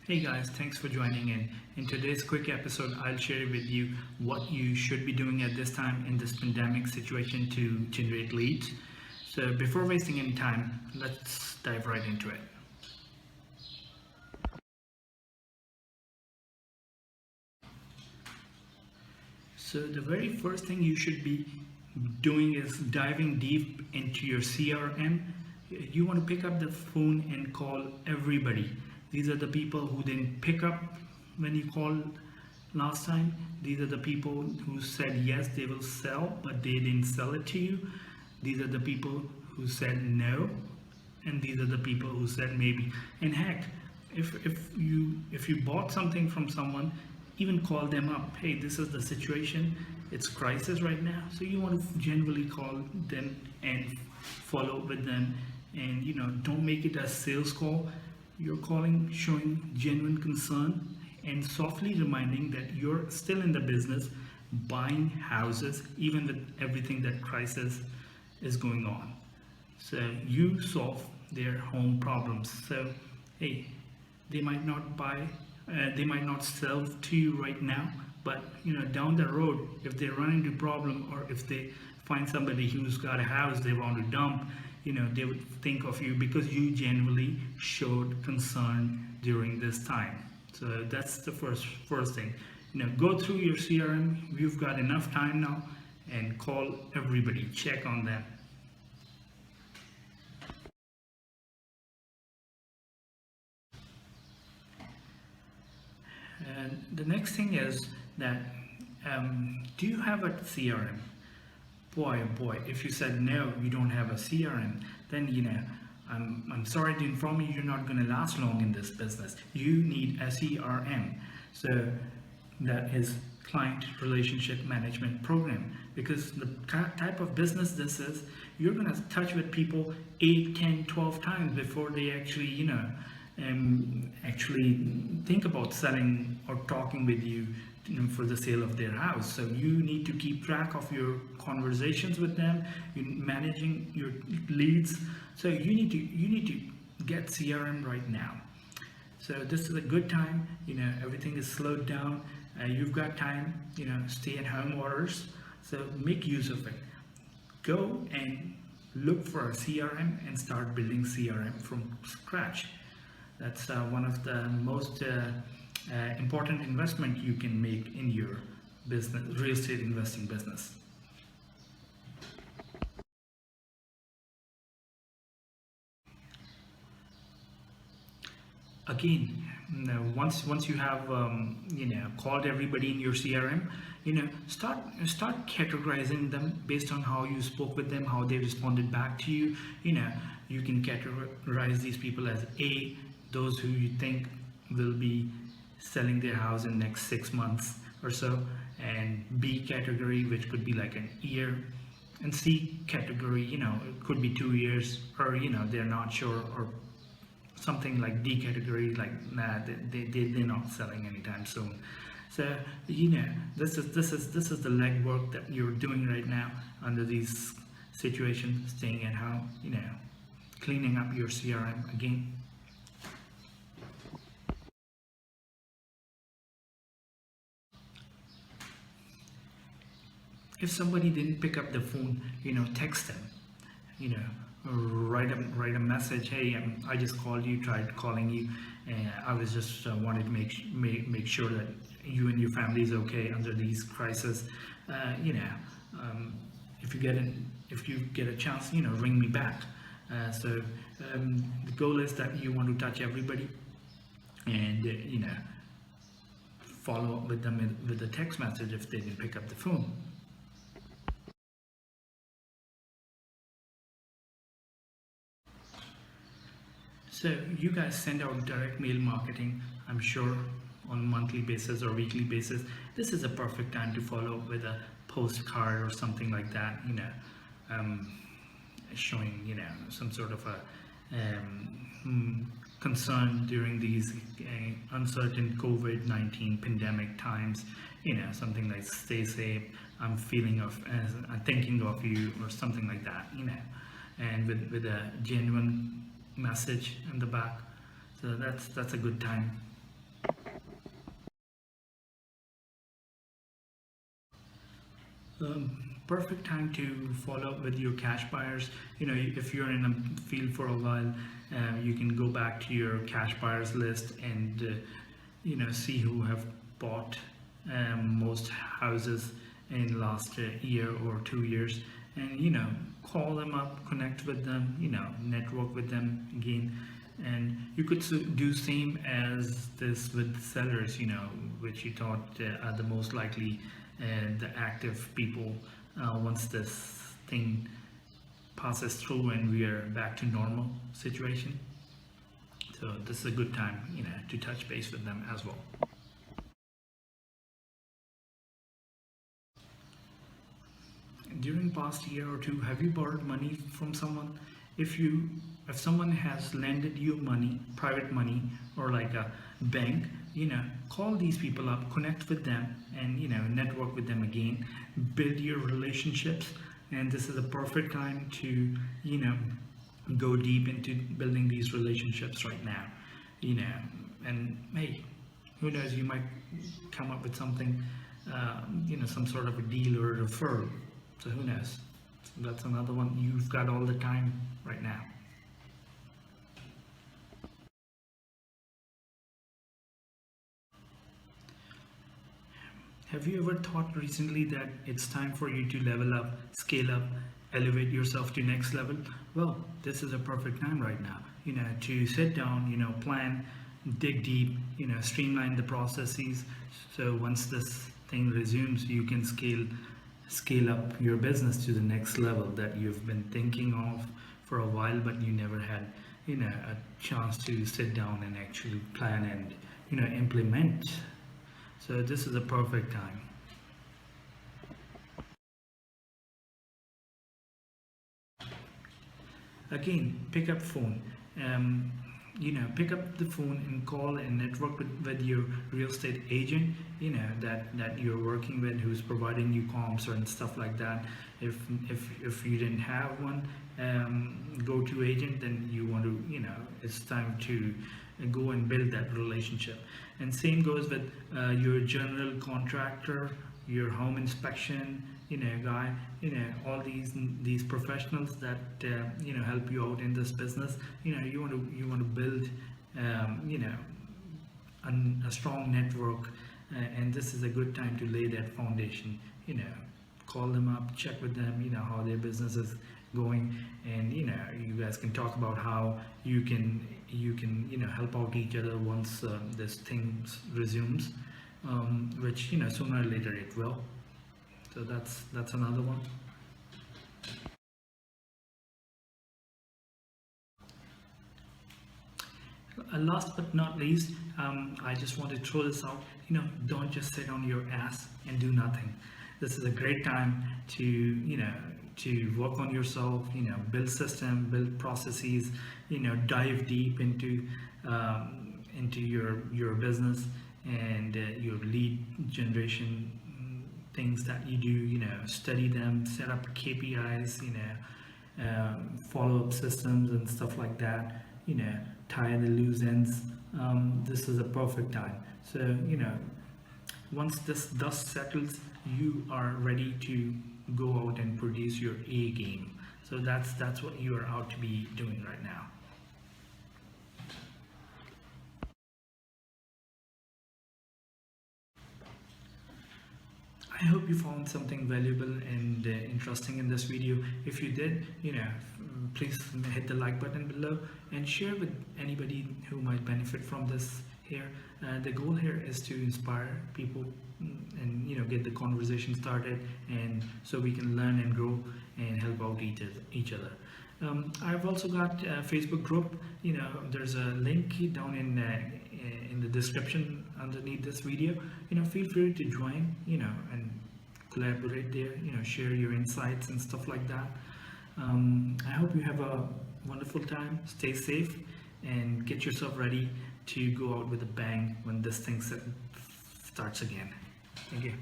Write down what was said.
Hey guys, thanks for joining in. In today's quick episode, I'll share with you what you should be doing at this time in this pandemic situation to generate leads. So before wasting any time, let's dive right into it. So the very first thing you should be doing is diving deep into your CRM. You want to pick up the phone and call everybody. These are the people who didn't pick up when you called last time. These are the people who said yes, they will sell, but they didn't sell it to you. These are the people who said no, and these are the people who said maybe. And heck, if you bought something from someone, even call them up. Hey, this is the situation. It's crisis right now. So you want to generally call them and follow up with them, and don't make it a sales call. You're calling, showing genuine concern, and softly reminding that you're still in the business, buying houses, even with everything that crisis is going on. So you solve their home problems. So hey, they might not buy, they might not sell to you right now, but down the road, if they run into problem, or if they find somebody who's got a house they want to dump, they would think of you because you genuinely showed concern during this time. So that's the first thing. Go through your CRM. You've got enough time now, and call everybody. Check on them. And the next thing is that do you have a CRM? Boy, oh boy, if you said no, you don't have a CRM, then I'm sorry to inform you, you're not going to last long in this business. You need a CRM. So that is client relationship management program, because the type of business this is, you're going to touch with people 8, 10, 12 times before they actually actually think about selling or talking with you for the sale of their house. So you need to keep track of your conversations with them, managing your leads. So you need to get CRM right now. So this is a good time. Everything is slowed down. You've got time. Stay at home orders. So make use of it. Go and look for a CRM and start building CRM from scratch. That's one of the most important investment you can make in your business, real estate investing business. Again, once you have called everybody in your CRM, start categorizing them based on how you spoke with them, how they responded back to you. You can categorize these people as A, those who you think will be selling their house in next 6 months or so, and B category, which could be like an year, and C category, it could be 2 years, or they're not sure, or something like D category, like nah, they're not selling anytime soon. So this is the legwork that you're doing right now under these situations, staying at home, cleaning up your CRM again. If somebody didn't pick up the phone, text them, write a message. Hey, I just called you, tried calling you, and I was just wanted to make sure that you and your family is okay under these crises. If you get a chance, ring me back. So the goal is that you want to touch everybody, and follow up with them with a text message if they didn't pick up the phone. So you guys send out direct mail marketing, I'm sure, on a monthly basis or weekly basis. This is a perfect time to follow up with a postcard or something like that, showing some sort of a concern during these uncertain COVID-19 pandemic times. Something like stay safe, I'm thinking of you, or something like that. And with a genuine message in the back. So that's a good time. Perfect time to follow up with your cash buyers. If you're in a field for a while, you can go back to your cash buyers list and see who have bought most houses in last year or 2 years, and call them up, connect with them, network with them again. And you could do same as this with sellers, which you thought are the most likely the active people once this thing passes through and we are back to normal situation. So this is a good time, to touch base with them as well. During past year or two, have you borrowed money from someone? If someone has lended you money, private money, or like a bank, call these people up, connect with them, and network with them again, build your relationships. And this is a perfect time to go deep into building these relationships right now. And hey, who knows, you might come up with something, some sort of a deal or a referral. So who knows? So that's another one. You've got all the time right now. Have you ever thought recently that it's time for you to level up, scale up, elevate yourself to next level? Well, this is a perfect time right now, to sit down, plan, dig deep, streamline the processes. So once this thing resumes, you can scale up your business to the next level that you've been thinking of for a while, but you never had a chance to sit down and actually plan and implement. So this is a perfect time. Again, pick up phone. Pick up the phone and call and network with your real estate agent, that you're working with, who's providing you comps and stuff like that. If you didn't have one, go to agent, then you want to, it's time to go and build that relationship. And same goes with your general contractor, your home inspection, guy, all these professionals that help you out in this business. You want to build a strong network, and this is a good time to lay that foundation. Call them up, check with them, how their business is going, and you guys can talk about how you can help out each other once this thing resumes, which sooner or later it will. So that's another one. Last but not least, I just want to throw this out. Don't just sit on your ass and do nothing. This is a great time to work on yourself. Build system, build processes. Dive deep into your business and your lead generation things that you do. Study them, set up KPIs. Follow up systems and stuff like that. Tie the loose ends. This is a perfect time. So once this dust settles, you are ready to go out and produce your A game. So that's what you are out to be doing right now. I hope you found something valuable and interesting in this video. If you did, please hit the like button below and share with anybody who might benefit from this here. The goal here is to inspire people and get the conversation started, and so we can learn and grow and help out each other. I've also got a Facebook group. There's a link down in the description underneath this video. Feel free to join, and collaborate there, share your insights and stuff like that. I hope you have a wonderful time. Stay safe and get yourself ready to go out with a bang when this thing starts again. Thank you.